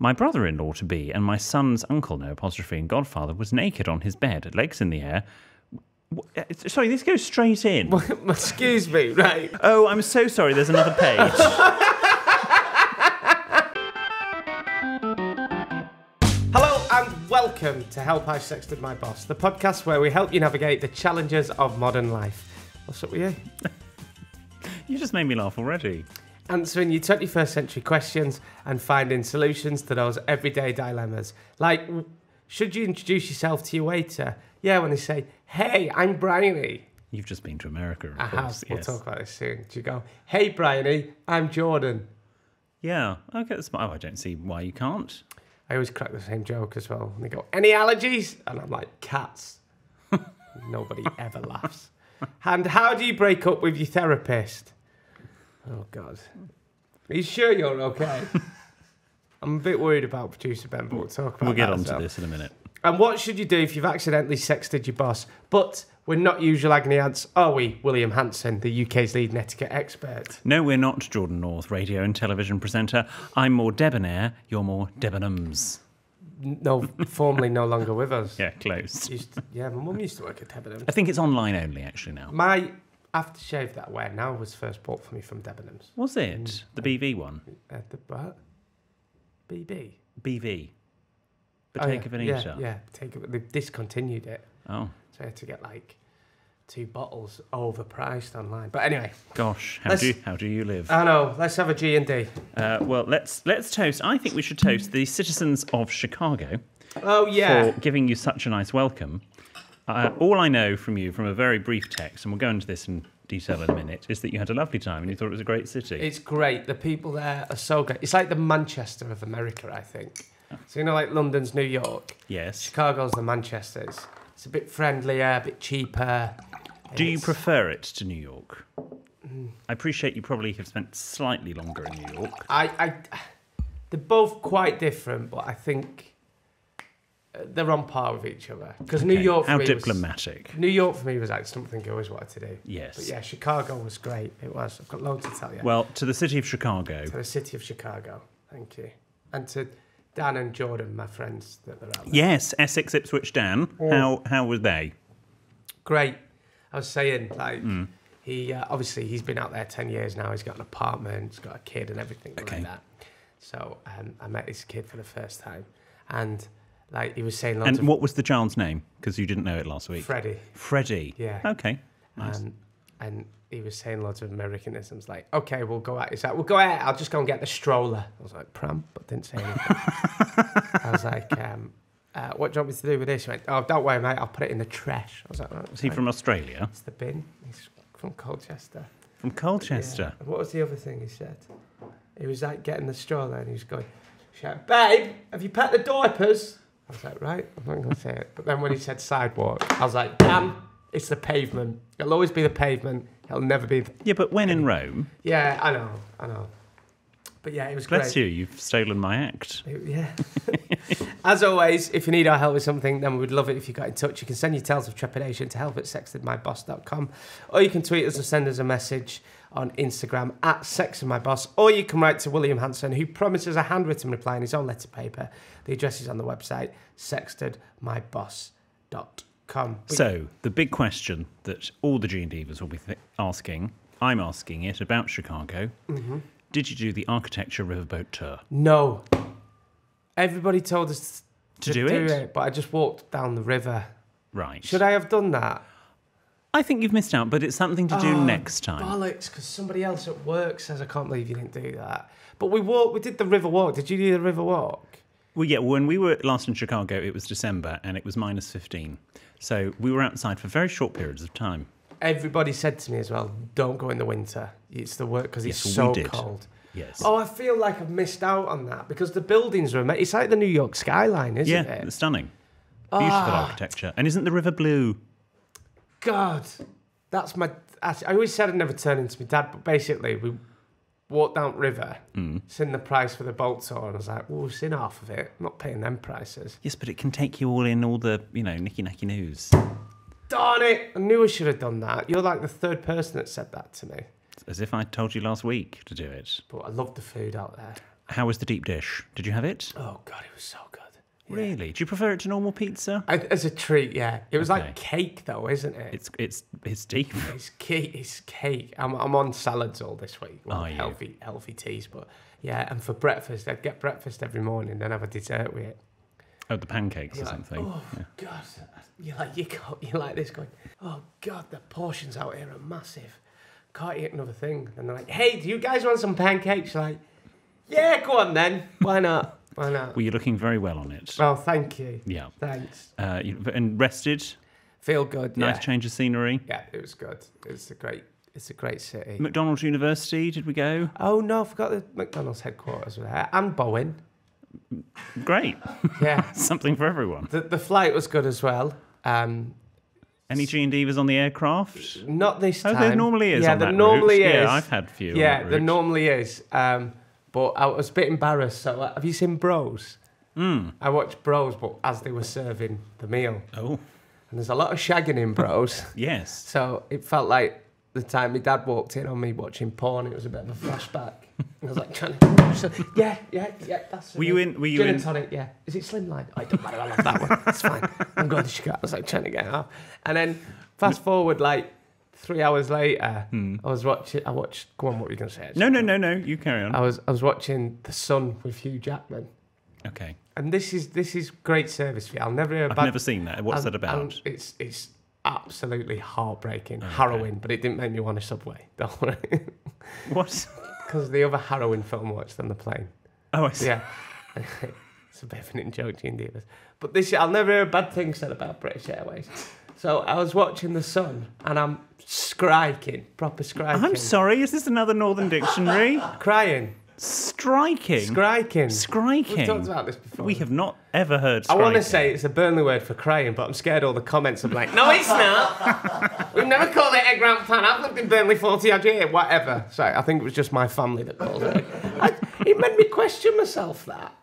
My brother-in-law-to-be and my son's uncle, no apostrophe, and godfather was naked on his bed, legs in the air. Sorry, this goes straight in. Excuse me, right? Oh, I'm so sorry. There's another page. Hello and welcome to Help I Sexted My Boss, the podcast where we help you navigate the challenges of modern life. What's up with you? You just made me laugh already. Answering your 21st century questions and finding solutions to those everyday dilemmas. Like, should you introduce yourself to your waiter? Yeah, when they say, "Hey, I'm Bryony." You've just been to America, of I course. have. We'll Yes. talk about this soon. Do you go, "Hey, Bryony, I'm Jordan"? Yeah. Okay. I don't see why you can't. I always crack the same joke as well. And they go, "Any allergies?" And I'm like, "Cats." Nobody ever laughs. And how do you break up with your therapist? Oh, God. Are you sure you're okay? I'm a bit worried about producer Ben, but we'll talk about We'll get that on as to well. this in a minute. And what should you do if you've accidentally sexted your boss? But we're not usual agony ants, are we, William Hanson, the UK's lead etiquette expert? No, we're not Jordan North, radio and television presenter. I'm more debonair, you're more Debenhams. No, formerly no longer with us. Yeah, close. My mum used to work at Debenhams. I think it's online only, actually, now. My aftershave that I wear now was first bought for me from Debenhams. Was it? The BV one? The what? BB? BV. Bottega Veneta? Yeah. They've discontinued it. Oh. So I had to get like 2 bottles overpriced online. But anyway. Gosh, how do you live? I know. Let's have a G&D. Well, let's toast. I think we should toast the citizens of Chicago. Oh, yeah. For giving you such a nice welcome. All I know from you, from a very brief text, and we'll go into this in detail in a minute, is that you had a lovely time and you thought it was a great city. It's great. The people there are so great. It's like the Manchester of America, I think. So, you know, like London's New York? Yes. Chicago's the Manchesters. It's a bit friendlier, a bit cheaper. Do you prefer it to New York? I appreciate you probably have spent slightly longer in New York. They're both quite different, but I think they're on par with each other. Because New York for How me diplomatic. New York for me was like something I always wanted to do. Yes. But yeah, Chicago was great. It was. I've got loads to tell you. Well, to the city of Chicago. To the city of Chicago. Thank you. And to Dan and Jordan, my friends that they're out there. Yes, Essex, Ipswich, Dan. How were they? Great. I was saying, like, he obviously he's been out there 10 years now. He's got an apartment, he's got a kid and everything like that. So I met his kid for the first time, and like he was saying lots And what was the child's name? Because you didn't know it last week. Freddie. Freddie. Yeah. Okay. Nice. And he was saying loads of Americanisms, like, "Okay, we'll go out." He's like, "We'll go out. I'll just go and get the stroller." I was like, "Pram," but didn't say anything. I was like, "What do you want me to do with this?" He went, "Oh, don't worry, mate. I'll put it in the trash." I was like, "Right." Was he from Australia? It's the bin. He's from Colchester. From Colchester? Yeah. What was the other thing he said? He was like getting the stroller and he was going, "Shout, babe, have you packed the diapers?" I was like, "Right, I'm not going to say it." But then when he said sidewalk, I was like, "Damn, it's the pavement. It'll always be the pavement. It'll never be the..." Yeah, but when in Rome... Yeah, I know. But yeah, it was great. Bless you, you've stolen my act. Yeah. As always, if you need our help with something, then we would love it if you got in touch. You can send your tales of trepidation to help@sextedmyboss.com, or you can tweet us or send us a message on Instagram @sextedmyboss, or you can write to William Hanson, who promises a handwritten reply in his own letter paper. The address is on the website, sextedmyboss.com. So, the big question that all the G&Divas will be asking, I'm asking it about Chicago. Mm-hmm. Did you do the architecture riverboat tour? No. Everybody told us to do it, but I just walked down the river. Right. Should I have done that? I think you've missed out, but it's something to do next time. Bollocks, because somebody else at work says, "I can't believe you didn't do that." But we did the river walk. Did you do the river walk? Well, yeah, when we were last in Chicago, it was December and it was minus 15. So we were outside for very short periods of time. Everybody said to me as well, "Don't go in the winter. It's the work because it's so cold." Yes. Oh, I feel like I've missed out on that because the buildings are it's like the New York skyline, isn't it? Yeah, it's stunning. Beautiful architecture. And isn't the river blue? God, that's my... I always said I'd never turn into my dad, but basically we walked down river, seen the price for the boat tour, and I was like, "Well, we've seen half of it. I'm not paying them prices." Yes, but it can take you all in all the, nicky-nacky news. Darn it! I knew I should have done that. You're like the third person that said that to me. As if I told you last week to do it. But I love the food out there. How was the deep dish? Did you have it? Oh, God, it was so good. Yeah. Really? Do you prefer it to normal pizza? As a treat, yeah. It was like cake, though, isn't it? It's deep. It's cake. It's cake. I'm on salads all this week. Well, Are you? healthy teas, but yeah. And for breakfast, I'd get breakfast every morning, then have a dessert with it. Oh, the pancakes or something. Oh God! You're like this going. Oh God, the portions out here are massive. Can't eat another thing. And they're like, "Hey, do you guys want some pancakes?" You're like, yeah, go on then. Why not? Why not? Well, you're looking very well on it. Oh, thank you. Yeah. Thanks. And rested. Feel good. Nice change of scenery. Yeah, it was good. It's a great city. McDonald's University, did we go? Oh no, I forgot the McDonald's headquarters were there. And Bowen. Great. Yeah. Something for everyone. The flight was good as well. Any G&Divas on the aircraft? Not this time. Oh, there normally is. Yeah, on there that normally route. is. Yeah, I've had a few. Yeah, on that there route. normally is. But I was a bit embarrassed. So, have you seen Bros? I watched Bros, but as they were serving the meal. Oh. And there's a lot of shagging in Bros. Yes. So it felt like the time my dad walked in on me watching porn. It was a bit of a flashback. I was like trying to. Yeah. That's. Were you in? Gin and tonic. Yeah. Is it Slimline? Oh, it doesn't matter. I love that one. It's fine. I'm going to Chicago. I was like trying to get out. And then fast forward like 3 hours later, I watched. Go on. What were you going to say? No. You carry on. I was watching The Sun with Hugh Jackman. Okay. And this is great service for you. I'll never hear I've never seen that. What's that about? It's absolutely heartbreaking, harrowing, but it didn't make me want a Subway. Don't worry. What? Because the other harrowing film I watched on the plane. Oh, I see. Yeah. It's a bit of an in-joke, Gene Divas. But I'll never hear a bad thing said about British Airways. So I was watching The Sun, and I'm proper striking. I'm sorry, is this another Northern Dictionary? Crying. Striking. Skriking. Skriking. We've talked about this before. We have not ever heard striking. I want to say it's a Burnley word for crying, but I'm scared all the comments are like, no, it's not. We've never called it egg ramp pan. I've lived in Burnley 40 odd years. Whatever. So I think it was just my family that called it. It made me question myself that.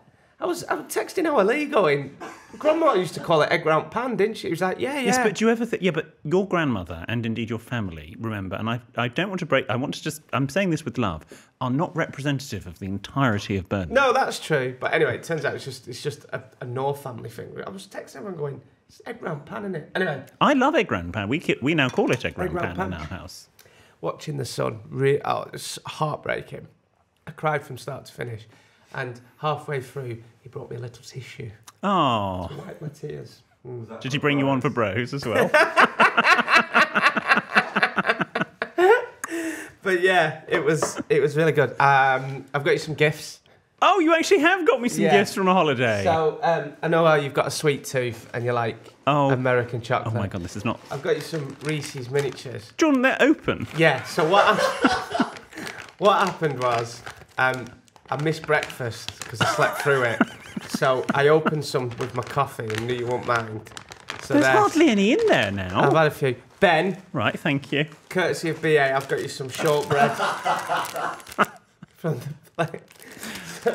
I was texting our Lee going, Grandma used to call it egg ramp pan, didn't she? She was like, yeah. Yes, but do you ever think... Yeah, but your grandmother and indeed your family, remember, and I don't want to break... I want to just... I'm saying this with love, are not representative of the entirety of Burnley. No, that's true. But anyway, it turns out it's just a North family thing. I was texting everyone going, it's egg ramp pan, isn't it? Anyway. I love egg ramp pan. We now call it egg ramp pan in our house. Watching The Sun, it's heartbreaking. I cried from start to finish. And halfway through, he brought me a little tissue. Oh. To wipe my tears. Did he bring you on for Bros as well? But yeah, it was really good. I've got you some gifts. Oh, you actually have got me some gifts from a holiday. So I know how you've got a sweet tooth and you like American chocolate. Oh my God, this is not... I've got you some Reese's miniatures. John, they're open. Yeah, so what happened was... I missed breakfast because I slept through it. So I opened some with my coffee and knew you won't mind. So there's hardly any in there now. I've had a few. Ben. Right, thank you. Courtesy of BA, I've got you some shortbread. From the plate.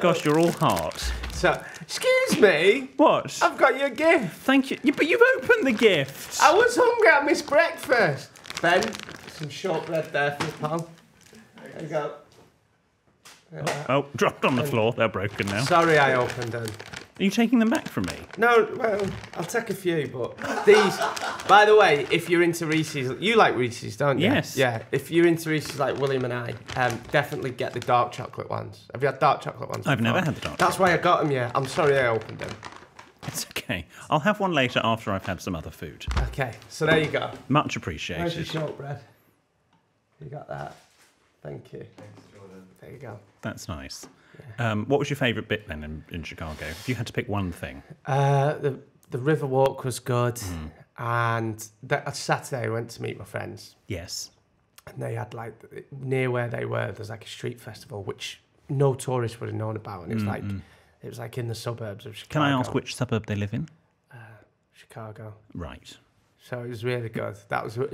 Gosh, you're all heart. So, excuse me. What? I've got you a gift. Thank you. Yeah, but you've opened the gift. I was hungry. I missed breakfast. Ben, some shortbread there for you, pal. There you go. Oh, dropped on the floor. They're broken now. Sorry I opened them. Are you taking them back from me? No, well, I'll take a few, but these... By the way, if you're into Reese's... You like Reese's, don't you? Yes. Yeah, if you're into Reese's like William and I, definitely get the dark chocolate ones. Have you had dark chocolate ones I've before? never had the dark That's why I got them, yeah. I'm sorry I opened them. It's okay. I'll have one later after I've had some other food. Okay, so there you go. Much appreciated. Where's your shortbread? You got that? Thank you. Thanks, Jordan. There you go. That's nice. Yeah. What was your favourite bit then in Chicago? If you had to pick one thing. The river walk was good. And Saturday I went to meet my friends. Yes. And they had like, near where they were, there's like a street festival, which no tourist would have known about. And it was like in the suburbs of Chicago. Can I ask which suburb they live in? Chicago. Right. So it was really good.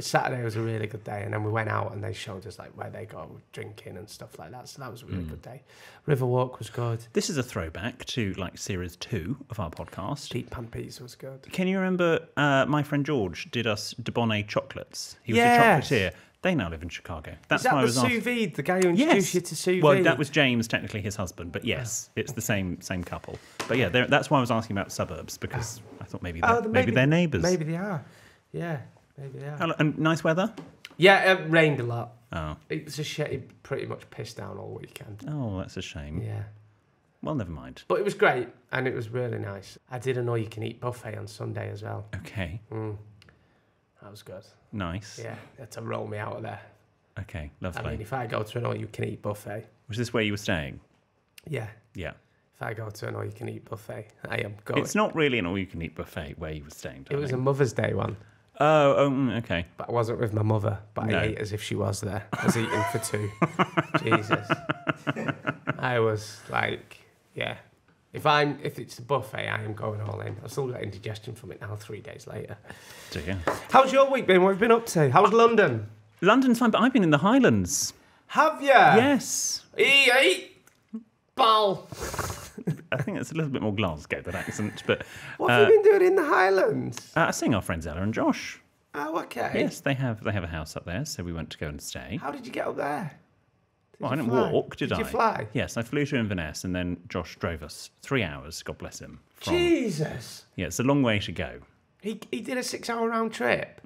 Saturday was a really good day, and then we went out and they showed us like where they go drinking and stuff like that. So that was a really good day. Riverwalk was good. This is a throwback to like series 2 of our podcast. Deep Pan Pizza was good. Can you remember my friend George did us De Bonnet chocolates? He was a chocolatier. They now live in Chicago. That's Is that why I the was sous vide, the guy who introduced you to sous vide? Well, that was James, technically his husband, but yes, it's the same couple. But yeah, that's why I was asking about suburbs, because I thought maybe they're neighbours. Maybe they are. Yeah, maybe they are. And nice weather? Yeah, it rained a lot. Oh. It was a shit. It pretty much pissed down all weekend. Oh, that's a shame. Yeah. Well, never mind. But it was great, and it was really nice. I did an all-you-can-eat buffet on Sunday as well. Okay. That was good. Nice. Yeah, they had to roll me out of there. Okay, lovely. I mean, if I go to an all-you-can-eat buffet... Was this where you were staying? Yeah. Yeah. If I go to an all-you-can-eat buffet, I am going. It's not really an all-you-can-eat buffet where you were staying, darling. It was a Mother's Day one. Okay. But I wasn't with my mother, but No. I ate as if she was there. I was eating for two. Jesus. I was like, yeah. If it's a buffet, I am going all in. I've still got indigestion from it now 3 days later. Dear. How's your week been? What have you been up to? How's London? London's fine, but I've been in the Highlands. Have you? Yes. Eat, ball. I think it's a little bit more Glasgow, that accent. But What have you been doing in the Highlands? seeing our friends Ella and Josh. Oh, okay. Yes, they have a house up there, so we went to go and stay. How did you get up there? Well, I you didn't fly? walk, did I? Did you fly? Yes, I flew to Inverness, and then Josh drove us 3 hours, God bless him. Jesus. Yeah, it's a long way to go. He did a 6-hour round trip?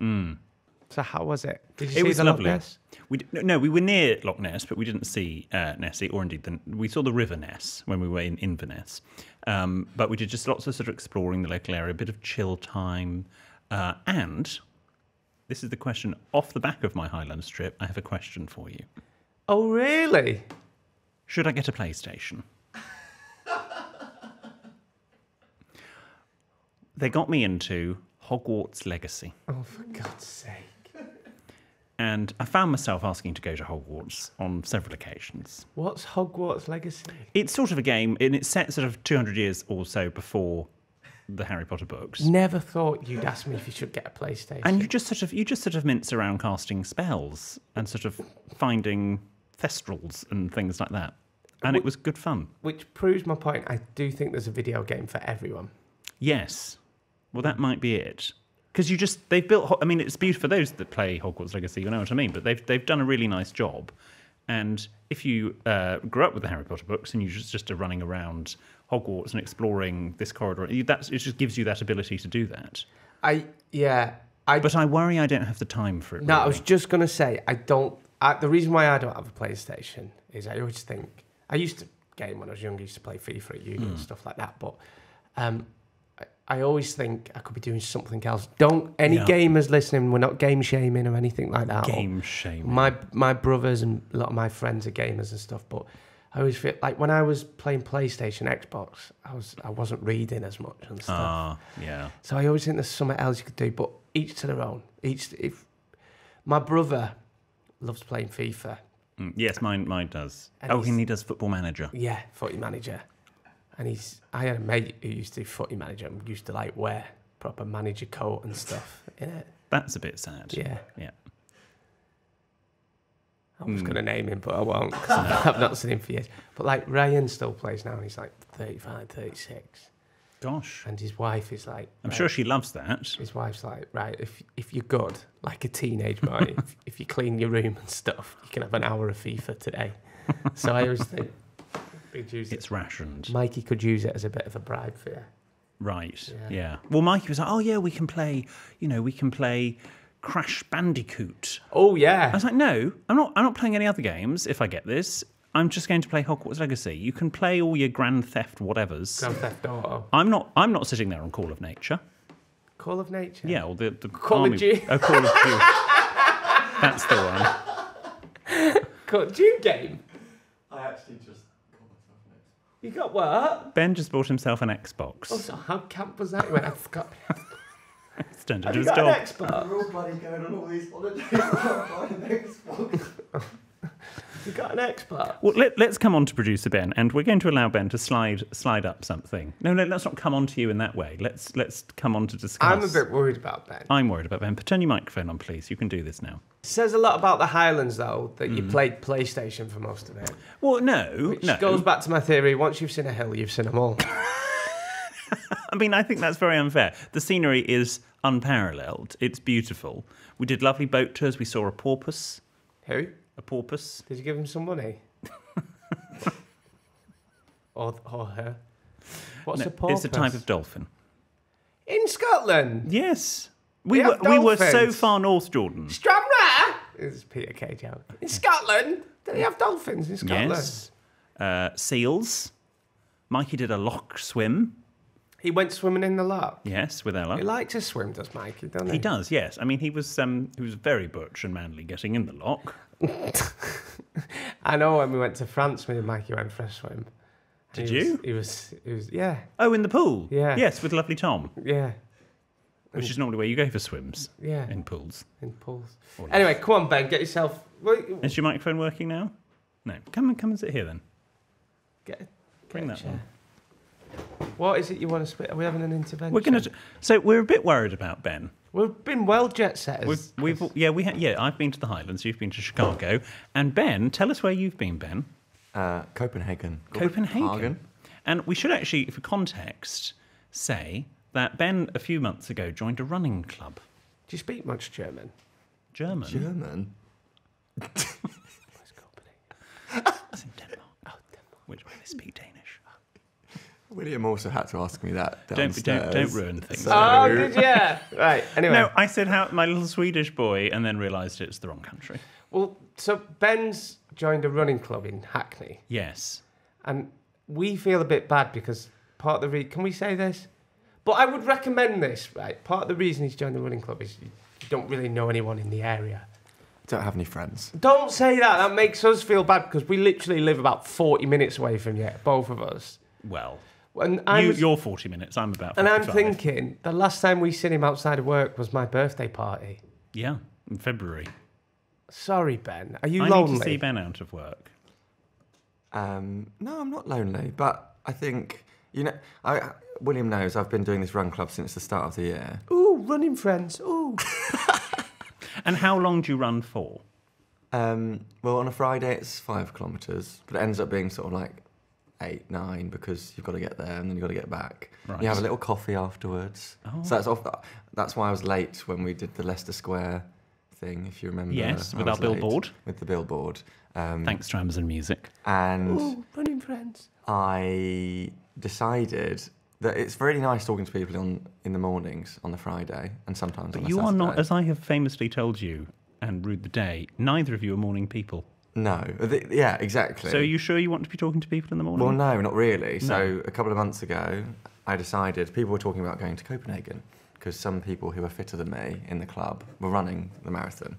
So how was it? Did you It see was the lovely. Loch Ness? We were near Loch Ness, but we didn't see Nessie, or indeed, we saw the River Ness when we were in Inverness. But we did just lots of sort of exploring the local area, a bit of chill time. And this is the question off the back of my Highlands trip. I have a question for you. Oh, really? Should I get a PlayStation? They got me into Hogwarts Legacy. Oh, for God's sake. And I found myself asking to go to Hogwarts on several occasions. What's Hogwarts Legacy? It's sort of a game, and it's set sort of 200 years or so before the Harry Potter books. Never thought you'd ask me if you should get a PlayStation. And you just sort of mince around casting spells and sort of finding thestrals and things like that. And it was good fun. Which proves my point. I do think there's a video game for everyone. Yes. Well, that might be it. Because they've built, I mean, it's beautiful for those that play Hogwarts Legacy, you know what I mean, but they've done a really nice job. And if you grew up with the Harry Potter books and you just are running around Hogwarts and exploring this corridor, it just gives you that ability to do that. But I worry I don't have the time for it. No, really. I was just going to say, the reason why I don't have a PlayStation is I always think, I used to game when I was younger, I used to play FIFA at uni and stuff like that, but I always think I could be doing something else. Gamers listening, we're not game shaming or anything like that. Game shaming. My brothers and a lot of my friends are gamers and stuff, but I always feel like when I was playing PlayStation, Xbox, I wasn't reading as much and stuff. Yeah. So I always think there's something else you could do, but each to their own. If my brother loves playing FIFA. Yes, mine does. And he does Football Manager. Yeah, Footy Manager. And I had a mate who used to do Footy Manager and used to like wear proper manager coat and stuff in it. That's a bit sad. Yeah. Yeah. I was going to name him, but I won't. 'Cause I've not seen him for years. But like Ryan still plays now and he's like 35, 36. Gosh. And his wife is like... I'm sure she loves that. His wife's like, right, if you're good, like a teenage boy, if you clean your room and stuff, you can have an hour of FIFA today. So I always think... It's rationed. Mikey could use it as a bit of a bribe for you. Right, yeah. Well, Mikey was like, oh, yeah, we can play Crash Bandicoot. Oh, yeah. I was like, no, I'm not playing any other games if I get this. I'm just going to play Hogwarts Legacy. You can play all your Grand Theft whatevers. Grand Theft Auto. I'm not sitting there on Call of Nature. Call of Nature? Yeah, or the Call of Duty. Oh, Call of Duty. That's the one. Do you game? I actually just got myself an Xbox. You got what? Ben just bought himself an Xbox. Also, how camp was that? When I forgot. It's turned Have into you his got job. an Xbox? We're all bloody going on all these holidays. I've got an Xbox. You got an Xbox? Well, let's come on to producer Ben, and we're going to allow Ben to slide up something. No, let's not come on to you in that way. Let's come on to discuss. I'm a bit worried about Ben. I'm worried about Ben. But turn your microphone on, please. You can do this now. It says a lot about the Highlands, though, that you played PlayStation for most of it. Well, no. Which goes back to my theory, once you've seen a hill, you've seen them all. I mean, I think that's very unfair. The scenery is unparalleled. It's beautiful. We did lovely boat tours. We saw a porpoise. Who? A porpoise. Did you give him some money? or her? What's No, a porpoise? it's a type of dolphin. In Scotland? Yes. We We have were so dolphins. far north, Jordan. Stranraer? It's a Peter Kay joke. In Scotland? Do they have dolphins in Scotland? Yes. Seals. Mikey did a loch swim. He went swimming in the loch. Yes, with Ella. He likes to swim, does Mikey, doesn't he? He does, yes. I mean, he was very butch and manly getting in the loch. I know when we went to France, me and Mikey went for a swim. Did you? He was, yeah, Oh, in the pool? Yeah. Yes, with lovely Tom, yeah, which is normally where you go for swims, yeah, in pools. in pools. Or Anyway, come on, Ben, get yourself... Is your microphone working now? No. Come and sit here then. Bring that one. What is it you want to spit? Are we having an intervention? We're a bit worried about Ben. We've been well jet setters. I've been to the Highlands. You've been to Chicago, and Ben, tell us where you've been, Ben. Copenhagen. Copenhagen. And we should actually, for context, say that Ben a few months ago joined a running club. Do you speak much German? German. Where's Copenhagen? That's in Denmark. Oh, Denmark. Which way they speak Danish. William also had to ask me that Don't downstairs. ruin things. So- Oh, did you? Right, anyway. No, I said how my little Swedish boy, and then realised it's the wrong country. Well, so Ben's joined a running club in Hackney, Yes. and we feel a bit bad because part of the can we say this? But I would recommend this, right? Part of the reason he's joined the running club is you don't really know anyone in the area. Don't have any friends. Don't say that. That makes us feel bad because we literally live about 40 minutes away from you, both of us. Well, And you're 40 minutes. I'm about 45. And I'm thinking, the last time we seen him outside of work was my birthday party. Yeah, in February. Sorry, Ben. Are you I lonely? need to see Ben out of work. No, I'm not lonely, but I think, William knows I've been doing this run club since the start of the year. Ooh, running friends. Ooh. And how long do you run for? Well, on a Friday it's 5 kilometres, but it ends up being sort of like 8, 9 because you've got to get there and then you've got to get back. Right. You have a little coffee afterwards. Oh. So that's why I was late when we did the Leicester Square thing, if you remember. Yes, I with was our billboard. With the billboard. Thanks to Amazon Music. And Ooh, running friends. I decided that it's really nice talking to people in the mornings on the Friday and sometimes But on the you Saturday. are not, as I have famously told you and rued the day, neither of you are morning people. No. Yeah, exactly. So are you sure you want to be talking to people in the morning? Well, no, not really. No. So a couple of months ago, I decided people were talking about going to Copenhagen because some people who are fitter than me in the club were running the marathon.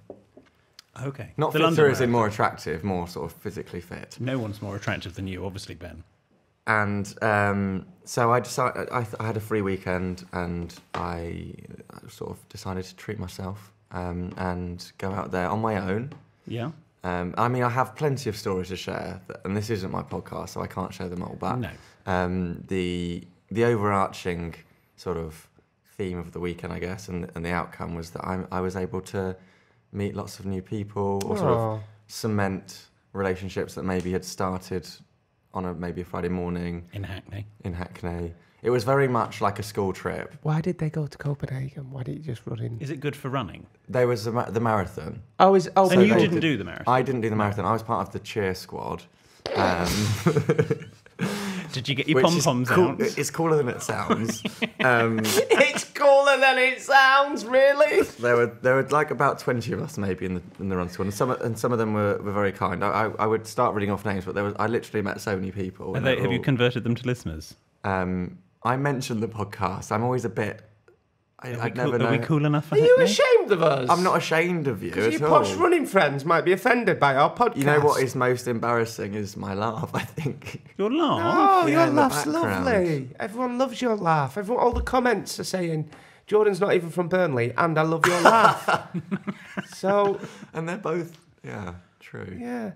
Okay. Not The fitter London as in Marathon. more attractive, more sort of physically fit. No one's more attractive than you, obviously, Ben. And so I decided I had a free weekend, and I sort of decided to treat myself and go out there on my own. Yeah? I mean, I have plenty of stories to share, and this isn't my podcast, so I can't share them all. But No. the overarching sort of theme of the weekend, I guess, and the outcome was that I was able to meet lots of new people, or sort of cement relationships that maybe had started on maybe a Friday morning In Hackney. It was very much like a school trip. Why did they go to Copenhagen? Why didn't you just run in? Is it good for running? There was the marathon. And So you they didn't do the marathon? I didn't do the marathon. I was part of the cheer squad. Did you get your Which is pom-poms cool, out? It's cooler than it sounds. It's cooler than it sounds, really. There were like about 20 of us maybe in the run squad, and some of them were very kind. I would start reading off names, but I literally met so many people. Have you converted them to listeners? I mentioned the podcast. I'm always a bit. I'd never know. Are we cool enough for Are you Hackney? ashamed of us? I'm not ashamed of you Because at your all. posh running friends might be offended by our podcast. You know what is most embarrassing is my laugh, I think. Your laugh? Oh, Yeah, your in the laugh's background. lovely. Everyone loves your laugh. All the comments are saying, Jordan's not even from Burnley, and I love your laugh. So, And they're both, yeah, true. yeah.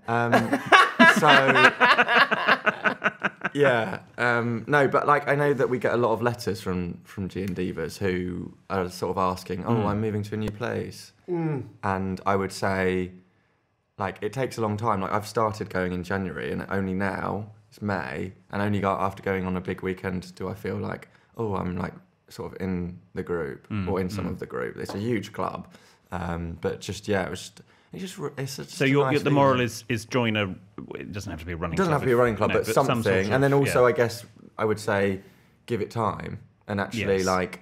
No, but like I know that we get a lot of letters from G and Divas who are sort of asking, "Oh, I'm moving to a new place," and I would say, like, it takes a long time. Like I've started going in January, and only now it's May, and only after going on a big weekend do I feel like, oh, I'm like sort of in the group or in some of the group. It's a huge club. But just yeah, it's just So nice the moral feeling. is join a. It doesn't have to be a running. It doesn't club have to be a running club, no, but something. some sort of, and then also, yeah. I guess I would say, give it time. And actually, Yes. like,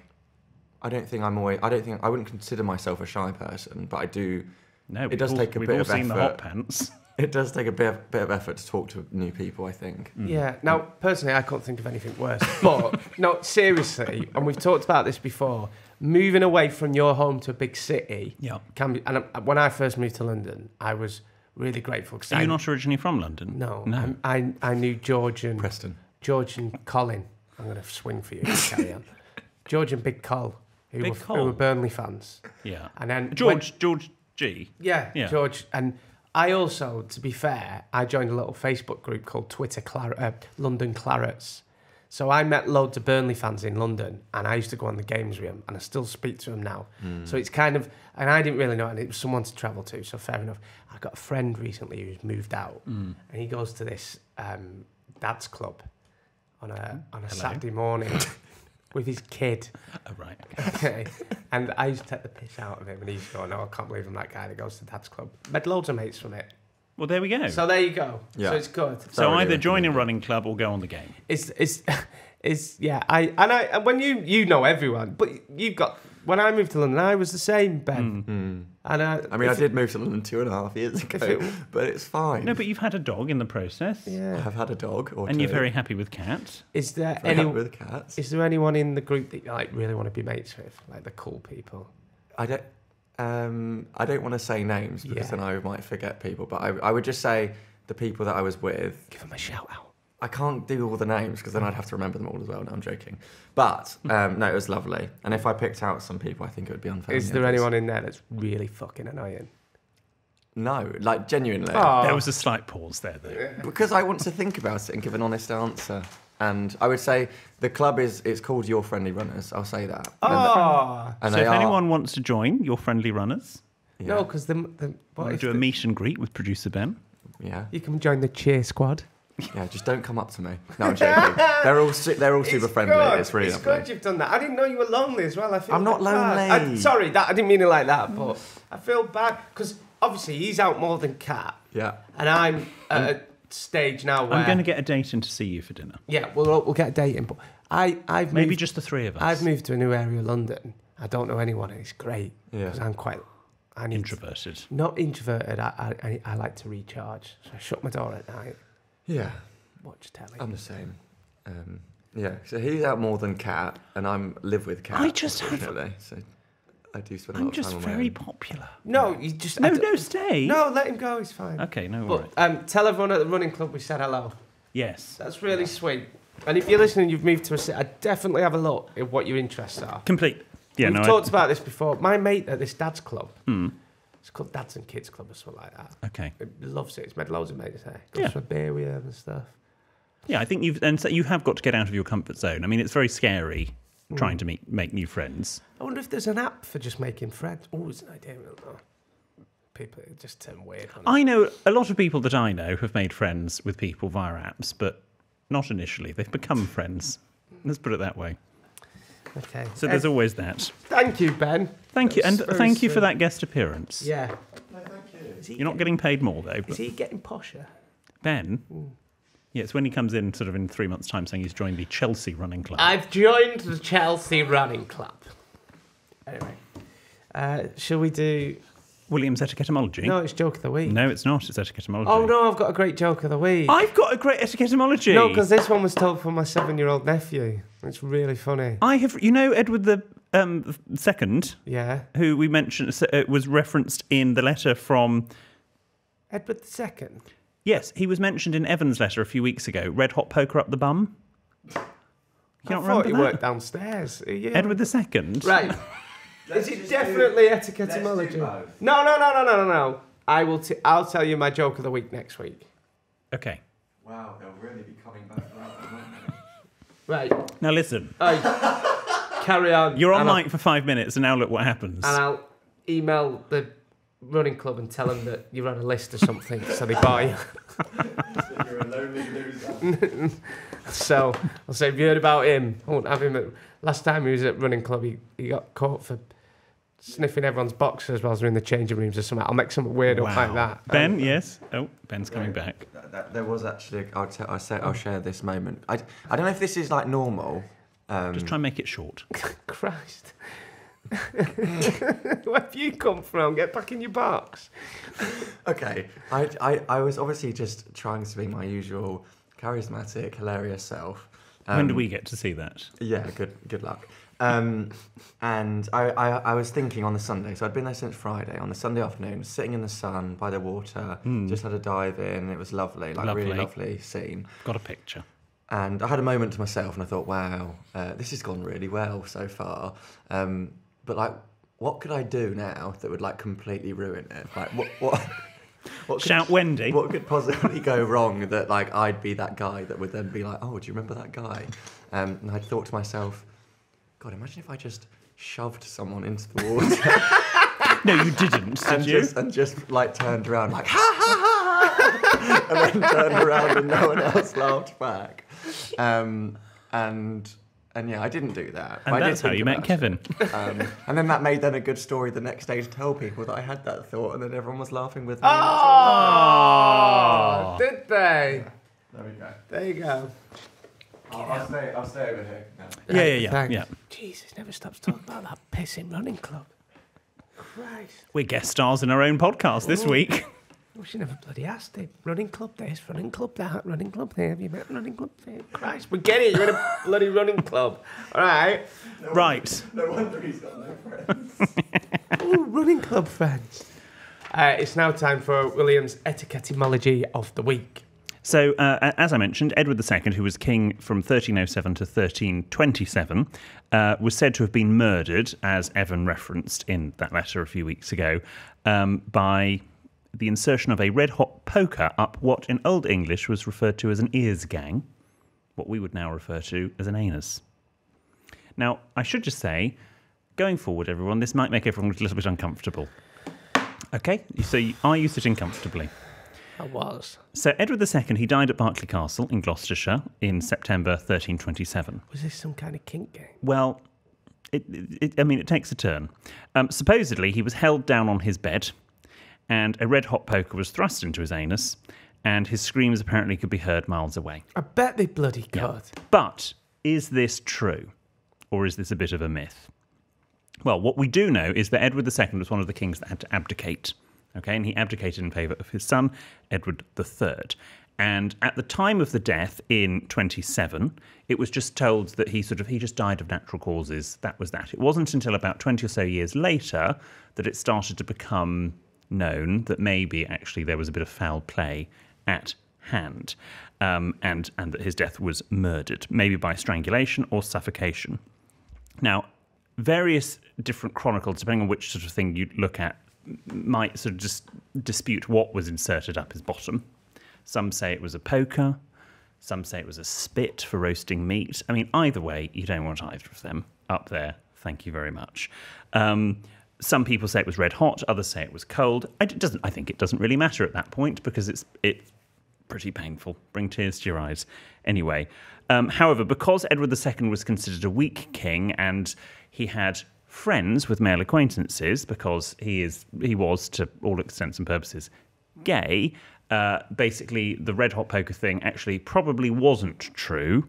I wouldn't consider myself a shy person, but I do. No, it does take a we've bit all of seen the hot effort. pants. It does take a bit of effort to talk to new people, I think. Yeah. Now, personally, I can't think of anything worse. But no, seriously, and we've talked about this before. Moving away from your home to a big city can be. And when I first moved to London, I was really grateful. Cause Are you not originally from London? No. No. I knew George and Colin. I'm going to swing for you. Carry on. George and Big Col, who were Burnley fans. Yeah. And then George G. Yeah, Yeah. George. And I also, to be fair, I joined a little Facebook group called London Clarets. So I met loads of Burnley fans in London, and I used to go on the games with them, and I still speak to them now. So it's kind of, and I didn't really know, and it was someone to travel to, so fair enough. I got a friend recently who's moved out, and he goes to this dad's club on a Saturday morning with his kid. Oh, right. Okay. And I used to take the piss out of him, and he's going, "No, I can't believe I'm that guy that goes to dad's club." Met loads of mates from it. Well, there we go. So there you go. Yeah. So it's good. So either join a running club or go on the game. It's yeah. When you know everyone, but you've got. When I moved to London, I was the same, Ben. And I did move to London 2.5 years ago, but it's fine. No, but you've had a dog in the process. Yeah. I've had a dog or And two. you're very happy with cats. Is there Very happy with cats. Is there anyone in the group that you like really want to be mates with, like the cool people? I don't want to say names because then I might forget people, but I would just say the people that I was with. Give them a shout out. I can't do all the names because then I'd have to remember them all as well. No, I'm joking. But no, it was lovely. And if I picked out some people, I think it would be unfair. Is there anyone in there that's really fucking annoying? No, like genuinely. Oh. There was a slight pause there, though. Because I want to think about it and give an honest answer. And I would say the club it's called Your Friendly Runners. I'll say that. Oh. And So they if are, anyone wants to join your friendly runners, yeah, No, because we'll do a meet and greet with producer Ben. yeah, you can join the cheer squad. yeah, just don't come up to me. No, I'm joking. They're all super friendly. Good. It's really it's lovely. good you've done that. I didn't know you were lonely as well. I feel I'm not bad. lonely. Sorry, I didn't mean it like that, but I feel bad because obviously he's out more than Kat, Yeah. and I'm at a stage now where I'm going to get a date in to see you for dinner. yeah, we'll get a date in. But I've Maybe moved, just the three of us. I've moved to a new area of London. I don't know anyone, and it's great Yeah. because I need Introverted. not introverted. I like to recharge, so I shut my door at night, Yeah. watch telly. I'm the same. Yeah, so he's out more than Kat, and I'm live with Kat. I just have- unfortunately, so I do spend a I'm lot of just time on my very own. popular. No, you just No, stay. No, let him go. He's fine. Okay, no worries. But tell everyone at the running club we said hello. Yes. That's really sweet. And if you're listening, you've moved to a city, I'd definitely have a look at what your interests are. Complete. Yeah, We've no. talked about this before. My mate at this dad's club, it's called Dads and Kids Club or something like that. Okay. He loves it. He's made loads of mates there. Goes Yeah. for a beer with him and stuff. Yeah, I think you have got to get out of your comfort zone. I mean, it's very scary trying to make new friends. I wonder if there's an app for just making friends. Oh, it's an idea. I don't know. People it just turn weird. I know a lot of people that I know have made friends with people via apps, but not initially. They've become friends. Let's put it that way. Okay. So there's always that. Thank you, Ben. Thank you, and That's very thank you for sweet. that guest appearance. Yeah. No, thank you. Is he You're not getting paid more though. Is But he getting posher? Ben. Yeah, it's when he comes in sort of in 3 months' time saying he's joined the Chelsea running club. I've joined the Chelsea running club. Anyway, shall we do? William's etiquettemology. No, it's joke of the week. No, it's not. It's etiquettemology. Oh no, I've got a great joke of the week. I've got a great etiquettemology. No, because this one was told for my 7-year-old nephew. It's really funny. I have, Edward the second, Yeah, who we mentioned, was referenced in the letter from. Edward II. Yes, he was mentioned in Evan's letter a few weeks ago. Red hot poker up the bum. You I don't thought remember he that? worked downstairs. Yeah. Edward the second. Right. Is it definitely etiquettemology? No. I'll tell you my joke of the week next week. Okay. Wow, they'll really be coming back for that one, won't Right. Now listen. Carry on. You're on and mic for 5 minutes, and now look what happens. And I'll email the running club and tell them that you're on a list or something, so they buy you. So you're a lonely loser. So I'll say, have you heard about him? I won't have him. Last time he was at running club, he got caught for sniffing everyone's boxers whilst they're in the changing rooms or something. I'll make something weird up like that. Ben, yes. Oh, Ben's coming back. There was actually. I'll share this moment. I don't know if this is like normal. Just try and make it short. Christ. Where have you come from? Get back in your box. Okay, I was obviously just trying to be my usual charismatic, hilarious self. When do we get to see that? Yeah, good luck. And I was thinking on the Sunday, so I'd been there since Friday, on the Sunday afternoon, sitting in the sun by the water, just had a dive in, it was lovely, really lovely scene. Got a picture. And I had a moment to myself and I thought, wow, this has gone really well so far. But like, what could I do now that would like completely ruin it? Like, what could, Shout Wendy. What could possibly go wrong that like I'd be that guy that would then be like, oh, do you remember that guy? And I thought to myself, God, imagine if I just shoved someone into the water. No, you didn't, did you? And just like turned around like, ha ha ha, and then turned around and no one else laughed back. And yeah, I didn't do that. And that's how you met Kevin. And then that made then a good story the next day to tell people that I had that thought, and then everyone was laughing with me. Oh, did they? There we go. There you go. I'll stay over here. Yeah. Jesus, never stops talking about that pissing running club. Christ. We're guest stars in our own podcast this week. Oh, she never bloody asked it. Running club this, running club that, running club there. Have you met running club there? Christ, we get it. You're in a bloody running club. All right. Right. No wonder he's got no friends. Oh, running club friends. It's now time for William's etiquettemology of the week. So, as I mentioned, Edward II, who was king from 1307 to 1327, was said to have been murdered, as Evan referenced in that letter a few weeks ago, by the insertion of a red-hot poker up what in Old English was referred to as an ears gang, what we would now refer to as an anus. Now, I should just say, going forward, everyone, this might make everyone a little bit uncomfortable. Okay, so are you sitting comfortably? I was. So Edward II, he died at Berkeley Castle in Gloucestershire in September 1327. Was this some kind of kink game? Well, it takes a turn. Supposedly, he was held down on his bed, and a red-hot poker was thrust into his anus, and his screams apparently could be heard miles away. I bet they bloody could. Yeah. But is this true, or is this a bit of a myth? Well, what we do know is that Edward II was one of the kings that had to abdicate. Okay, and he abdicated in favour of his son, Edward III. And at the time of the death in 27, it was just told that he just died of natural causes. That was that. It wasn't until about 20 or so years later that it started to become known that maybe actually there was a bit of foul play at hand, and that his death was murdered, maybe by strangulation or suffocation. Now, various different chronicles, depending on which sort of thing you look at, might sort of just dispute what was inserted up his bottom. Some say it was a poker. Some say it was a spit for roasting meat. I mean, either way, you don't want either of them up there. Thank you very much. Some people say it was red hot. Others say it was cold. I think it doesn't really matter at that point because it's pretty painful. Bring tears to your eyes. Anyway, however, because Edward II was considered a weak king and he had friends with male acquaintances, because he was, to all intents and purposes, gay, basically the red hot poker thing actually probably wasn't true,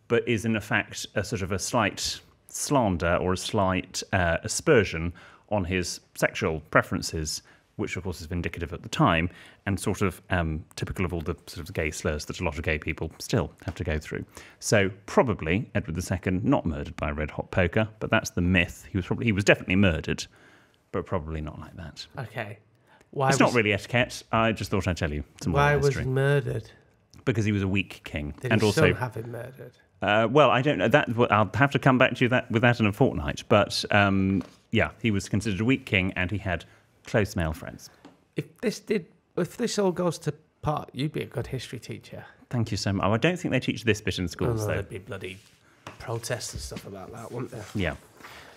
but is in fact a sort of a slight slander or a slight aspersion on his sexual preferences, which of course is vindicative at the time and sort of typical of all the sort of gay slurs that a lot of gay people still have to go through. So probably Edward II not murdered by a red hot poker, but that's the myth. He was definitely murdered, but probably not like that. Okay. It's not really etiquette. I just thought I'd tell you some more history. Why was he murdered? Because he was a weak king. Did and his also son have him murdered? Well, I don't know. I'll have to come back to you with that in a fortnight. But yeah, he was considered a weak king, and he had close male friends. If this all goes to pot, you'd be a good history teacher. Thank you so much. Oh, I don't think they teach this bit in schools, though. There'd be bloody protests and stuff about that, wouldn't there? Yeah.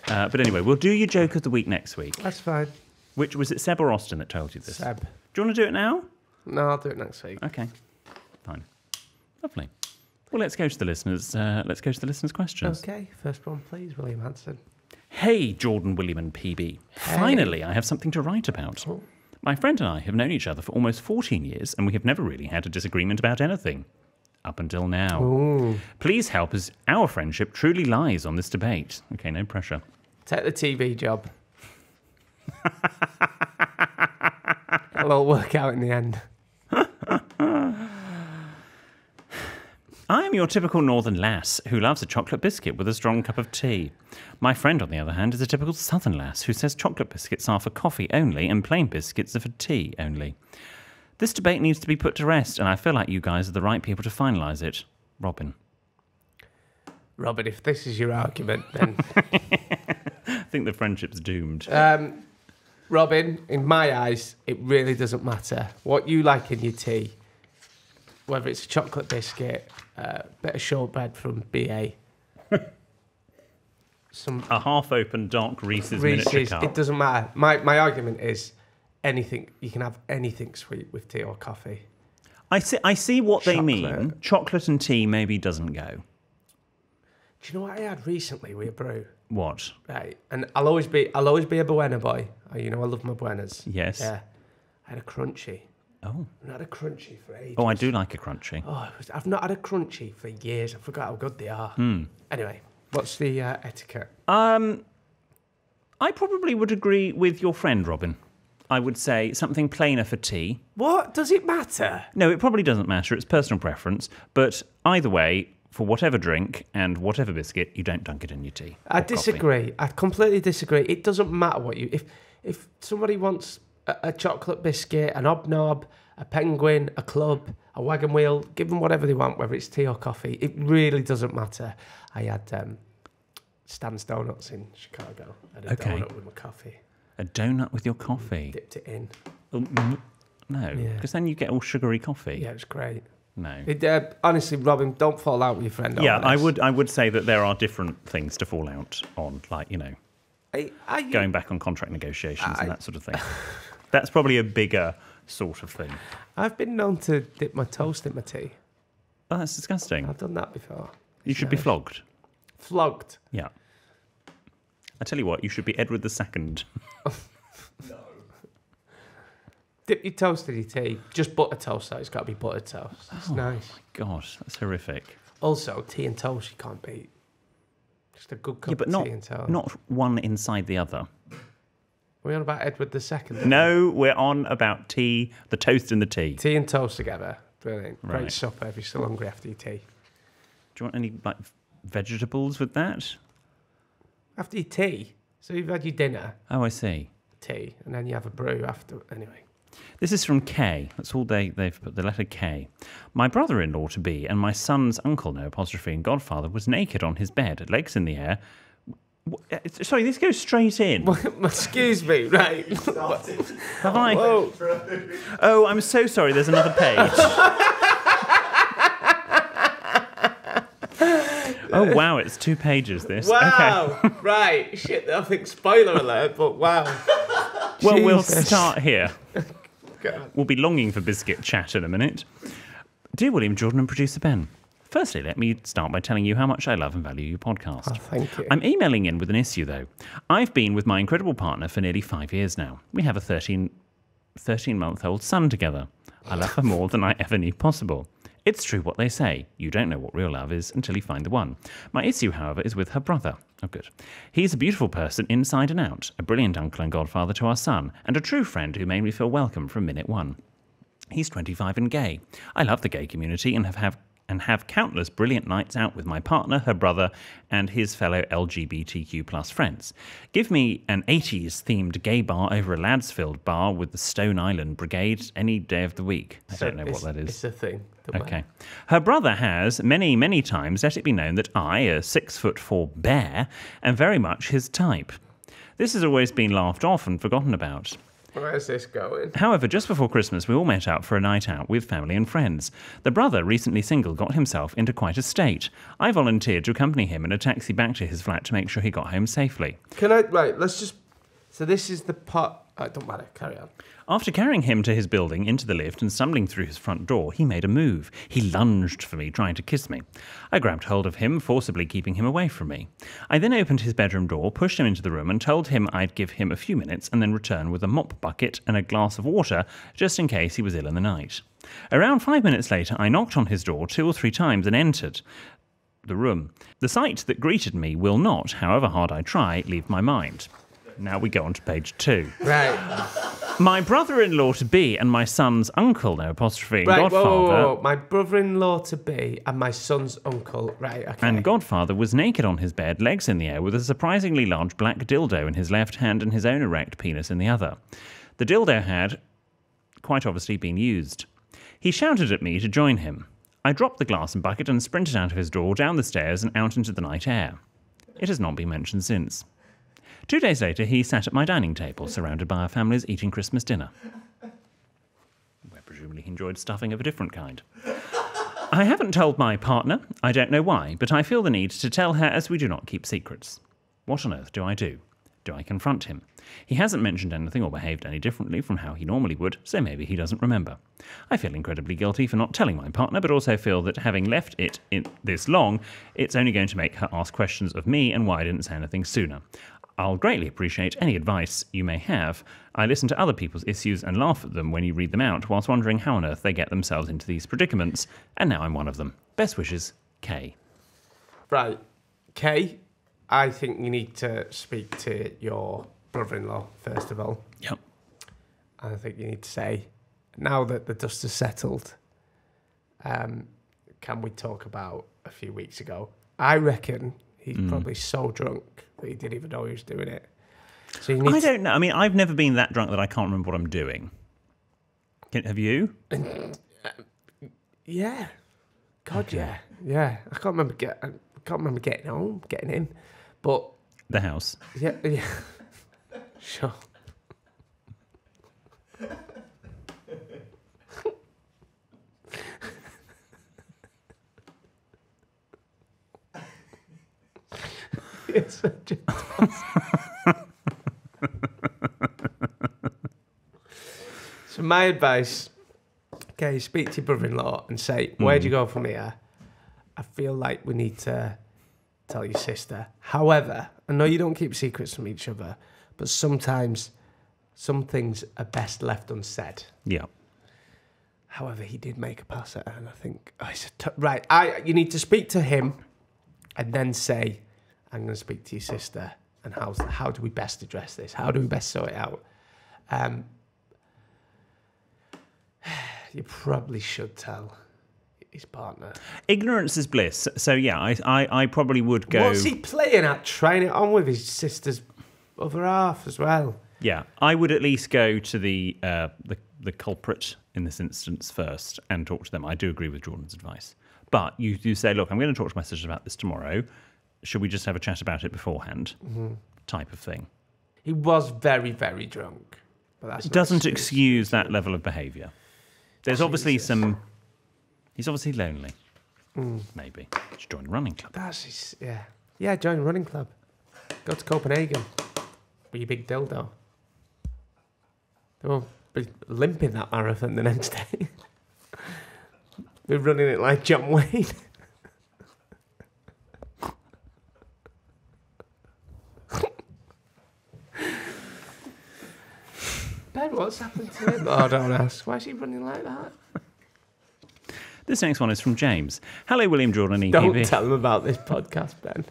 But anyway, we'll do your joke of the week next week. That's fine. Which was it, Seb or Austin that told you this? Seb. Do you want to do it now? No, I'll do it next week. Okay. Fine. Lovely. Well, let's go to the listeners. Questions. Okay, first one, please, William Hanson. Hey, Jordan, William and PB. Finally, I have something to write about. My friend and I have known each other for almost 14 years, and we have never really had a disagreement about anything. Up until now. Ooh. Please help, as our friendship truly lies on this debate. Okay, no pressure. Take the TV job. It'll all work out in the end. I am your typical northern lass who loves a chocolate biscuit with a strong cup of tea. My friend, on the other hand, is a typical southern lass who says chocolate biscuits are for coffee only and plain biscuits are for tea only. This debate needs to be put to rest, and I feel like you guys are the right people to finalise it. Robin. Robin, if this is your argument, then... I think the friendship's doomed. Robin, in my eyes, it really doesn't matter what you like in your tea, whether it's a chocolate biscuit, a bit of shortbread from BA, a half-open dark Reese's miniature cup. It doesn't matter. My argument is anything. You can have anything sweet with tea or coffee. I see what they mean. Chocolate and tea maybe doesn't go. Do you know what I had recently with a brew? What? Right, and I'll always be a Buena boy. You know, I love my Buenas. Yes. Yeah. I had a crunchy. Oh. I've not had a crunchy for ages. Oh, I do like a crunchy. Oh, I've not had a crunchy for years. I forgot how good they are. Anyway, what's the etiquette? I probably would agree with your friend, Robin. I would say something plainer for tea. What? Does it matter? No, it probably doesn't matter. It's personal preference. But either way, for whatever drink and whatever biscuit, you don't dunk it in your tea. I disagree. I completely disagree. It doesn't matter what you... If somebody wants a chocolate biscuit, an hobnob, a penguin, a club, a wagon wheel, give them whatever they want, whether it's tea or coffee. It really doesn't matter. I had Stan's Donuts in Chicago. I had a donut with my coffee. A donut with your coffee? Dipped it in. No, because then you get all sugary coffee. Yeah, it was great. No. Honestly, Robin, don't fall out with your friend. Yeah, I would say that there are different things to fall out on, like, you know, going back on contract negotiations and that sort of thing. That's probably a bigger sort of thing. I've been known to dip my toast in my tea. Oh, that's disgusting. I've done that before. You should be flogged. Flogged? Yeah. I tell you what, you should be Edward II. No. Dip your toast in your tea. Just butter toast, though. It's got to be buttered toast. It's nice. My gosh, that's horrific. Also, tea and toast you can't beat. Just a good cup of tea and toast. Not one inside the other. We're on about Edward II. No, we're on about tea, the toast and the tea. Tea and toast together. Brilliant. Right. Great supper if you're still hungry after your tea. Do you want any like vegetables with that? After your tea? So you've had your dinner, Oh, I see. tea, and then you have a brew after. Anyway. This is from K. That's all they've put, the letter K. My brother-in-law to be and my son's uncle, no apostrophe, and godfather was naked on his bed, legs in the air. Sorry, this goes straight in. Excuse me, right? Have I? Whoa. Oh, I'm so sorry. There's another page. Oh, wow. It's 2 pages, this. Wow. Okay. Right. Shit, I think spoiler alert, but wow. Well, we'll Jesus. start here. God. We'll be longing for biscuit chat in a minute. Dear William, Jordan and producer Ben, firstly, let me start by telling you how much I love and value your podcast. Oh, thank you. I'm emailing in with an issue, though. I've been with my incredible partner for nearly 5 years now. We have a 13-month-old son together. I love her more than I ever knew possible. It's true what they say. You don't know what real love is until you find the one. My issue, however, is with her brother. Oh, good. He's a beautiful person inside and out, a brilliant uncle and godfather to our son, and a true friend who made me feel welcome from minute one. He's 25 and gay. I love the gay community and have countless brilliant nights out with my partner, her brother, and his fellow LGBTQ+ friends. Give me an 80s-themed gay bar over a lads-filled bar with the Stone Island Brigade any day of the week. I don't know what that is. It's a thing. Okay. Her brother has many, many times let it be known that I, a 6'4" bear, am very much his type. This has always been laughed off and forgotten about. Where's this going? However, just before Christmas, we all met out for a night out with family and friends. The brother, recently single, got himself into quite a state. I volunteered to accompany him in a taxi back to his flat to make sure he got home safely. Can I... Right, let's just... So this is the pot... It don't matter. Carry on. After carrying him to his building, into the lift, and stumbling through his front door, he made a move. He lunged for me, trying to kiss me. I grabbed hold of him, forcibly keeping him away from me. I then opened his bedroom door, pushed him into the room, and told him I'd give him a few minutes and then return with a mop bucket and a glass of water, just in case he was ill in the night. Around 5 minutes later, I knocked on his door 2 or 3 times and entered the room. The sight that greeted me will not, however hard I try, leave my mind. Now we go on to page 2. Right. My brother-in-law-to-be and my son's uncle, no apostrophe, and Right, godfather... whoa. My brother-in-law-to-be and my son's uncle. Right, okay. And godfather was naked on his bed, legs in the air, with a surprisingly large black dildo in his left hand and his own erect penis in the other. The dildo had, quite obviously, been used. He shouted at me to join him. I dropped the glass and bucket and sprinted out of his door, down the stairs and out into the night air. It has not been mentioned since. 2 days later, he sat at my dining table, surrounded by our families eating Christmas dinner. Where presumably he enjoyed stuffing of a different kind. I haven't told my partner. I don't know why, but I feel the need to tell her, as we do not keep secrets. What on earth do I do? Do I confront him? He hasn't mentioned anything or behaved any differently from how he normally would, so maybe he doesn't remember. I feel incredibly guilty for not telling my partner, but also feel that having left it in this long, it's only going to make her ask questions of me and why I didn't say anything sooner. I'll greatly appreciate any advice you may have. I listen to other people's issues and laugh at them when you read them out, whilst wondering how on earth they get themselves into these predicaments, and now I'm one of them. Best wishes, Kay. Right. Kay, I think you need to speak to your brother-in-law, first of all. Yep. And I think you need to say, now that the dust has settled, can we talk about a few weeks ago? I reckon he's probably so drunk that he didn't even know he was doing it. So you need I don't know. I mean, I've never been that drunk that I can't remember what I'm doing. Have you? Yeah. God, yeah. Yeah. I can't remember getting home, getting in. But The house. yeah. Sure. It's such a So my advice, okay, speak to your brother-in-law and say, where'd you go from here? I feel like we need to tell your sister. However, I know you don't keep secrets from each other, but sometimes some things are best left unsaid. Yeah. However, he did make a pass at her, and I think, right, you need to speak to him and then say, I'm going to speak to your sister, and how do we best address this? How do we best sort it out? You probably should tell his partner. Ignorance is bliss. So, yeah, I probably would go... What's he playing at? Trying it on with his sister's other half as well. Yeah, I would at least go to the culprit in this instance first and talk to them. I do agree with Jordan's advice. But you do say, look, I'm going to talk to my sister about this tomorrow. Should we just have a chat about it beforehand? Mm-hmm. Type of thing. He was very, very drunk. But that's it doesn't excuse that level of behaviour. There's obviously He's obviously lonely. Maybe. Should join a running club. Yeah, join a running club. Go to Copenhagen. With your big dildo. They won't be limping that marathon the next day. We're running it like John Wayne. Ben, what's happened to him? Oh, don't ask. Why is he running like that? This next one is from James. Hello, William, Jordan, and EPB. Don't tell him about this podcast, Ben.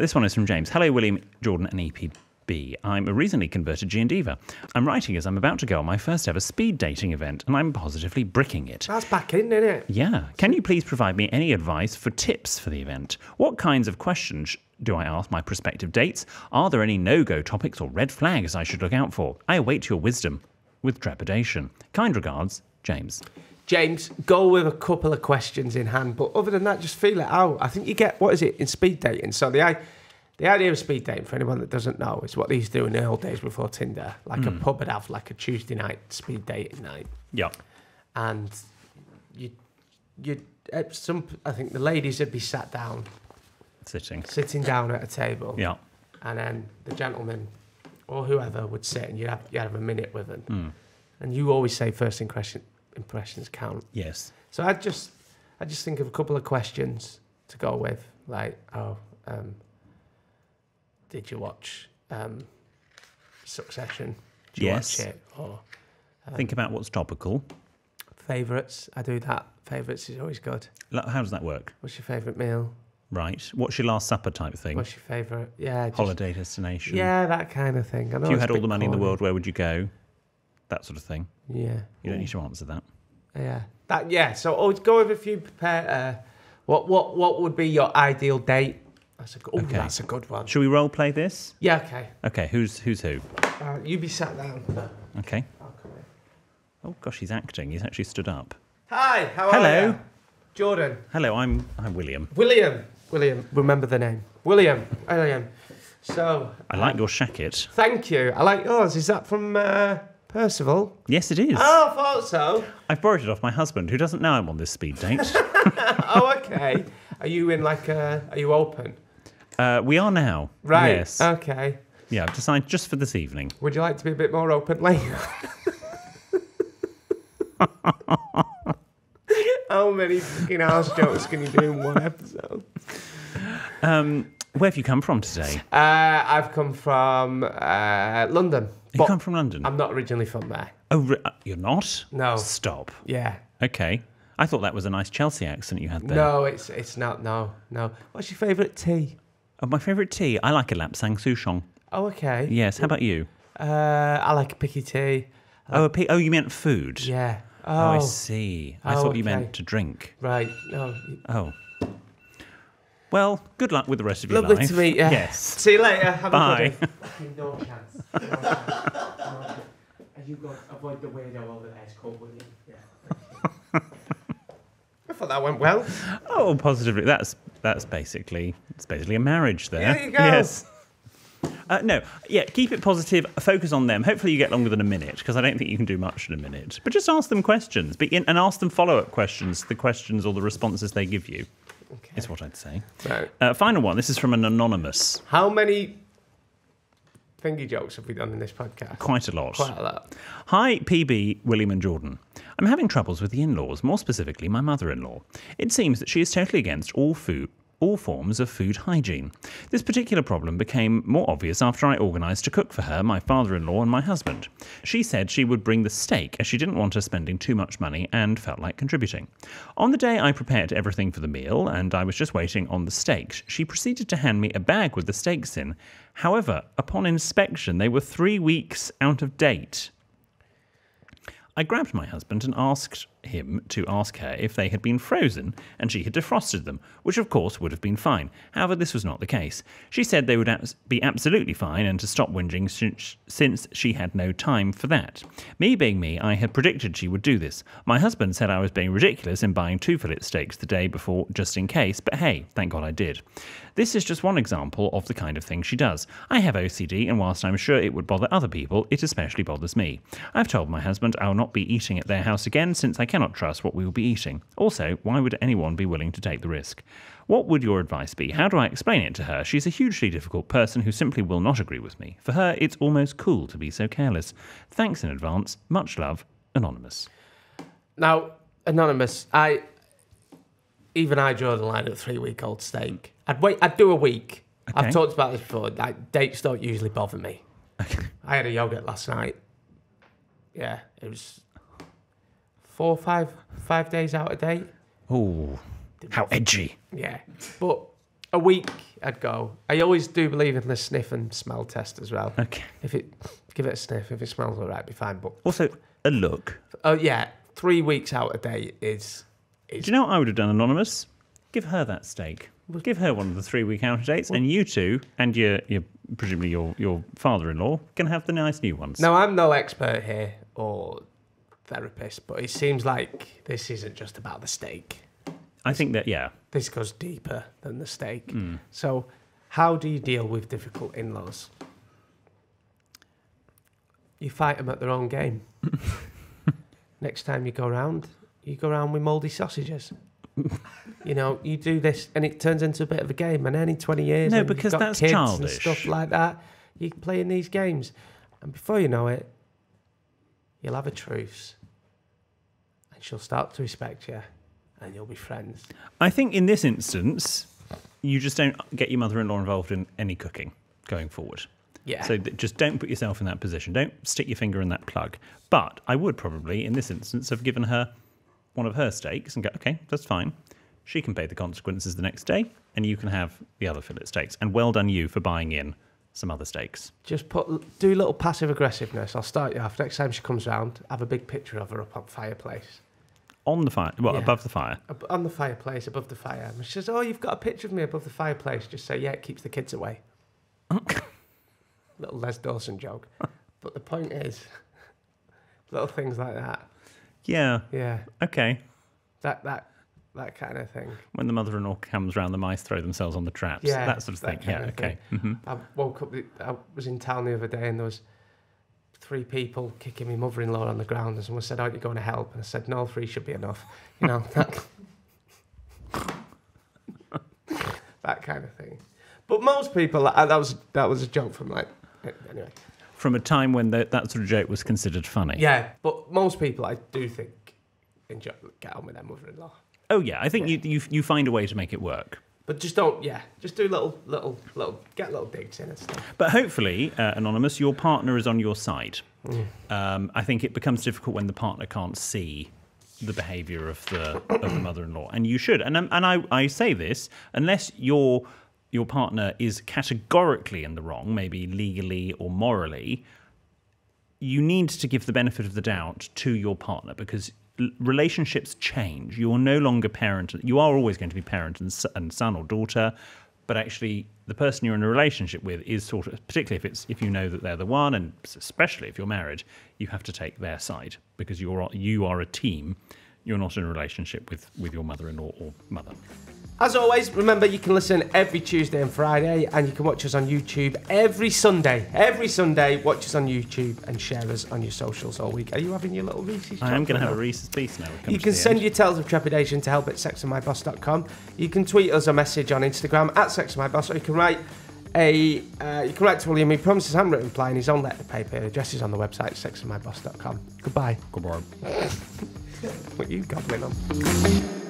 This one is from James. Hello, William, Jordan, and EPB. I'm a recently converted G&Diva. I'm writing as I'm about to go on my first ever speed dating event, and I'm positively bricking it. That's back in, isn't it? Yeah. Can you please provide me any advice for tips for the event? What kinds of questions do I ask my prospective dates? Are there any no-go topics or red flags I should look out for? I await your wisdom with trepidation. Kind regards, James. James, go with a couple of questions in hand, but other than that, just feel it out. I think you get, what is it, in speed dating? So the idea of speed dating, for anyone that doesn't know, is what they used to do in the old days before Tinder. Like a pub would have like a Tuesday night speed dating night. Yeah. And I think the ladies would be sat down. Sitting Sitting down at a table. Yeah. And then the gentlemen or whoever would sit and you'd have a minute with them. And you always say first impressions count. Yes. So I just think of a couple of questions to go with, like, did you watch Succession? Did you Yes. watch it? Or Think about what's topical. favourites? I do that. Favourites is always good. How does that work? What's your favourite meal? Right. What's your last supper type thing? What's your favourite? Yeah, just, Holiday destination. yeah, that kind of thing. I know If you it's had a all bit the money in the corny. world, where would you go? That sort of thing. Yeah. You don't need to answer that. Yeah. That. Yeah. So always go with if you prepare. What would be your ideal date? That's a good. Okay. That's a good one. Shall we role play this? Yeah. Okay. Okay. Who's who? You be sat down. Okay. I'll come in. Oh gosh, he's acting. He's actually stood up. Hi. How are Hello. you? Jordan. Hello. I'm William. William. Remember the name. William. So. I like your shacket. Thank you. I like yours. Is that from Percival? Yes, it is. Oh, I thought so. I've borrowed it off my husband, who doesn't know I'm on this speed date. Oh, okay. Are you in like Are you open? We are now. Right. Yes. Okay. Yeah, I've decided just for this evening. Would you like to be a bit more open later? How many fucking house jokes can you do in one episode? Where have you come from today? I've come from London. You come from London? I'm not originally from there. Oh, you're not? No. Stop. Yeah. Okay. I thought that was a nice Chelsea accent you had there. No, it's not. No. What's your favourite tea? Oh, my favourite tea? I like a lapsang souchong. Oh, okay. Yes. How about you? I like a picky tea. Oh, you meant food? Yeah. Oh, I see. I thought you okay. meant to drink. Right. No. Oh. Well, good luck with the rest of your Lovely life. to meet you. Yes. See you later. Have Bye. a good day. No chance. No chance. You go avoid the weirdo over there. It's called William. Yeah. I thought that went well. Oh, positively. That's basically a marriage there. There you go. Yes. No, yeah, keep it positive, focus on them. Hopefully you get longer than a minute, because I don't think you can do much in a minute. But just ask them questions, and ask them follow-up questions, the questions or the responses they give you, is what I'd say. Right. Final one, this is from an anonymous. How many thingy jokes have we done in this podcast? Quite a lot. Quite a lot. Hi, PB, William and Jordan. I'm having troubles with the in-laws, more specifically my mother-in-law. It seems that she is totally against all forms of food hygiene. This particular problem became more obvious after I organised to cook for her, my father-in-law and my husband. She said she would bring the steak as she didn't want us spending too much money and felt like contributing. On the day I prepared everything for the meal and I was just waiting on the steaks, she proceeded to hand me a bag with the steaks in. However, upon inspection, they were 3 weeks out of date. I grabbed my husband and asked him to ask her if they had been frozen and she had defrosted them, which of course would have been fine. However, this was not the case. She said they would be absolutely fine and to stop whinging since she had no time for that. Me being me, I had predicted she would do this. My husband said I was being ridiculous in buying 2 fillet steaks the day before just in case, but hey, thank God I did. This is just one example of the kind of thing she does. I have OCD, and whilst I'm sure it would bother other people, it especially bothers me. I've told my husband I will not be eating at their house again since I cannot trust what we will be eating. Also, why would anyone be willing to take the risk? What would your advice be? How do I explain it to her? She's a hugely difficult person who simply will not agree with me. For her, it's almost cool to be so careless. Thanks in advance. Much love, Anonymous. Now, Anonymous, even I draw the line at 3-week-old steak. I'd do a week. Okay. I've talked about this before. Like, dates don't usually bother me. Okay. I had a yogurt last night. Yeah, it was 4 or 5 days out of date. Oh, how edgy. Yeah, but a week I'd go. I always do believe in the sniff and smell test as well. Okay. Give it a sniff. If it smells all right, be fine. But Also, a look. Oh yeah, 3 weeks out of date is. Do you know what I would have done, Anonymous? Give her that steak. Give her one of the 3-week out of dates, and you two and your presumably your father-in-law can have the nice new ones. Now I'm no expert here or therapist, but it seems like this isn't just about the steak. I think that, yeah. This goes deeper than the steak. So, how do you deal with difficult in-laws? You fight them at their own game. Next time you go round with mouldy sausages. You know, you do this and it turns into a bit of a game, and any 20 years... No, and because you've got that's kids childish. and stuff like that. You're playing these games. And before you know it, you'll have a truce. And she'll start to respect you. And you'll be friends. I think in this instance, you just don't get your mother-in-law involved in any cooking going forward. Yeah. So just don't put yourself in that position. Don't stick your finger in that plug. But I would probably, in this instance, have given her one of her steaks and go, okay, that's fine. She can pay the consequences the next day, and you can have the other fillet steaks. And well done you for buying in some other steaks. Just do a little passive aggressiveness. I'll start you off. Next time she comes round, have a big picture of her up on fireplace. On the fire? Well, Yeah. above the fire? On the fireplace, above the fire. And she says, oh, you've got a picture of me above the fireplace. Just say, yeah, it keeps the kids away. Little Les Dawson joke. But the point is, little things like that. Yeah. Yeah. Okay. That kind of thing. When the mother-in-law comes round, the mice throw themselves on the traps. Yeah, That sort of thing. that kind Yeah, of okay. thing. Mm-hmm. I woke up, I was in town the other day and there was 3 people kicking my mother-in-law on the ground and someone said, aren't you going to help? And I said, no, 3 should be enough. You know, that kind of thing. But most people, that was a joke from anyway. From a time when that sort of joke was considered funny. Yeah, but most people I do think get on with their mother-in-law. Oh yeah, I think you find a way to make it work. But just just do get little digs in and stuff. But hopefully, Anonymous, your partner is on your side. I think it becomes difficult when the partner can't see the behaviour of the mother-in-law, and you should. And I say this unless your partner is categorically in the wrong, maybe legally or morally. You need to give the benefit of the doubt to your partner because relationships change. You are no longer parent. You are always going to be parent and son or daughter, but actually the person you're in a relationship with is sort of, particularly if you know that they're the one, and especially if you're married, you have to take their side because you are a team. You're not in a relationship with your mother-in-law or mother. As always, remember you can listen every Tuesday and Friday, and you can watch us on YouTube every Sunday. Every Sunday, watch us on YouTube and share us on your socials all week. Are you having your little Reese's? I am going to have a Reese's piece now. You can send your tales of trepidation to help@sexandmyboss.com. You can tweet us a message on Instagram @sexandmyboss, or you can write to William. He promises handwritten reply in his own letter paper. The address is on the website sexandmyboss.com. Goodbye. Goodbye. What are you gobbling on?